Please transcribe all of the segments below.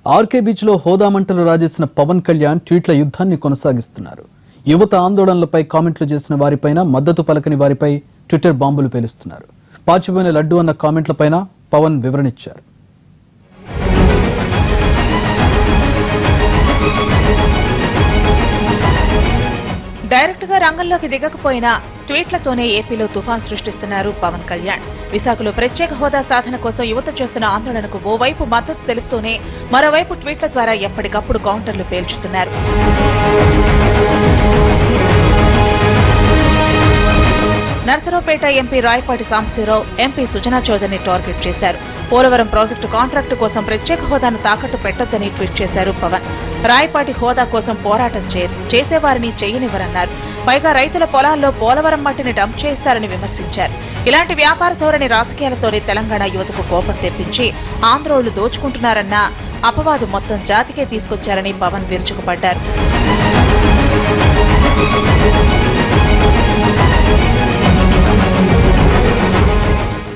RK beach లో హోదా మంటలు రాజేసిన పవన్ కళ్యాణ్ ట్వీట్ల యుద్ధాన్ని కొనసాగిస్తున్నారు. యువత ఆందోళనలపై కామెంట్లు చేసిన వారిపైన మద్దతు పలకని వారిపై ట్విట్టర్ బాంబులు పేలుస్తున్నారు. పాచిపోయిన లడ్డు అన్న కామెంట్లపైన పవన్ వివరణిచ్చారు. డైరెక్ట్ గా రంగంలోకి దిగకపోయినా ట్వీట్లతోనే ఏపీలో తుఫాన్ సృష్టిస్తున్నారు పవన్ కళ్యాణ్. విశాఖలో ప్రత్యేక హోదా సాధన కోసం యువత చేస్తున్న ఆందోళనకు ఓవైపు మద్దతు తెలుపుతూనే మరోవైపు ట్వీట్ల ద్వారా ఎప్పటికప్పుడు కౌంటర్లు పేల్చుతున్నారు. నర్సరావుపేట ఎంపీ రాయపాటి సాంబశివరావు ఎంపీ సుజనా చౌదరిని టార్గెట్ చేశారు. పోలవరం ప్రాజెక్టు కాంట్రాక్టు కోసం ప్రత్యేక హోదాను తాకట్టు పెట్టొద్దని ట్వీట్ చేశారు పవన్. రాయపాటి హోదా కోసం పోరాటం చేసేవారిని చేయనివ్వరన్నారు. పైగా రైతుల పొలాల్లో పోలవరం మట్టిని డంప్ చేస్తారని విమర్శించారు. ఇలాంటి వ్యాపార ధోరణి రాజకీయాలతోనే తెలంగాణ యువతకు కోపం తెప్పించి ఆంధ్రోళ్లు దోచుకుంటున్నారన్న అపవాదు మొత్తం జాతికే తీసుకొచ్చారని పవన్ విరుచుకుపడ్డారు.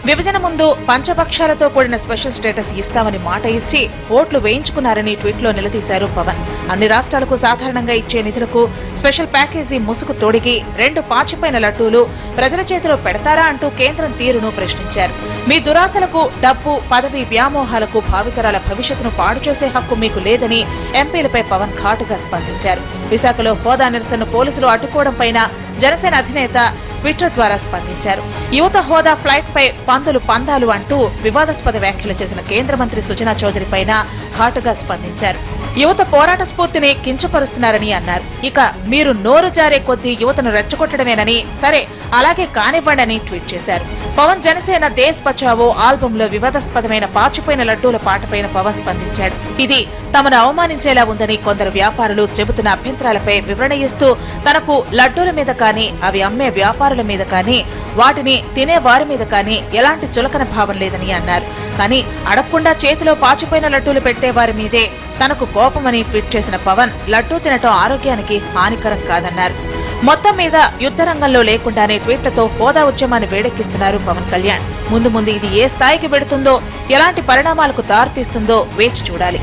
విభజన ముందు పంచపక్షాలతో కూడిన స్పెషల్ స్టేటస్ ఇస్తామని మాట ఇచ్చి ఓట్లు వేయించుకున్నారని ట్వీట్లో నిలదీశారు పవన్. అన్ని రాష్ట్రాలకు సాధారణంగా ఇచ్చే నిధులకు స్పెషల్ ప్యాకేజీ ముసుగు తోడిగి 2 పాచిపోయిన లడ్డూలు ప్రజల చేతిలో పెడతారా అంటూ కేంద్రం తీరును ప్రశ్నించారు. మీ దురాశలకు, డబ్బు, పదవి వ్యామోహాలకు భావితరాల భవిష్యత్తును పాడు చేసే హక్కు మీకు లేదని ఎంపీలపై పవన్ ఘాటుగా స్పందించారు. విశాఖలో హోదా నిరసన పోలీసులు అడ్డుకోవడంపైన జనసేన అధినేత ట్విట్టర్ ద్వారా స్పందించారు. యువత హోదా ఫ్లైట్ పై పందాలు అంటూ వివాదాస్పద వ్యాఖ్యలు చేసిన కేంద్ర మంత్రి సుజనా చౌదరి పైన ఘాటుగా స్పందించారు. యువత పోరాట స్ఫూర్తిని కించపరుస్తున్నారని అన్నారు. ఇక మీరు నోరు జారే కొద్దీ యువతను రెచ్చగొట్టడమేనని, సరే అలాగే కానివ్వండని ట్వీట్ చేశారు. పవన్ జనసేన దేశ్ బచావో ఆల్బంలో వివాదాస్పదమైన పాచిపోయిన లడ్డూల పాటపైన పవన్ స్పందించాడు. ఇది తమను అవమానించేలా ఉందని కొందరు వ్యాపారులు చెబుతున్న అభ్యంతరాలపై వివరణ ఇస్తూ తనకు లడ్డూల మీద కానీ, అవి అమ్మే వ్యాపారుల మీద కానీ, వాటిని తినే వారి మీద కానీ ఎలాంటి చులకన భావం లేదని అన్నారు. కానీ అడగకుండా చేతిలో పాచిపోయిన లడ్డూలు పెట్టే వారి మీదే తనకు కోపమని ట్వీట్ చేసిన పవన్ లడ్డూ తినటం ఆరోగ్యానికి హానికరం కాదన్నారు. మొత్తం మీద యుద్ధరంగంలో లేకుండానే ట్వీట్లతో హోదా ఉద్యమాన్ని వేడెక్కిస్తున్నారు పవన్ కళ్యాణ్. ముందు ఇది ఏ స్థాయికి పెడుతుందో, ఎలాంటి పరిణామాలకు దారితీస్తుందో వేచి చూడాలి.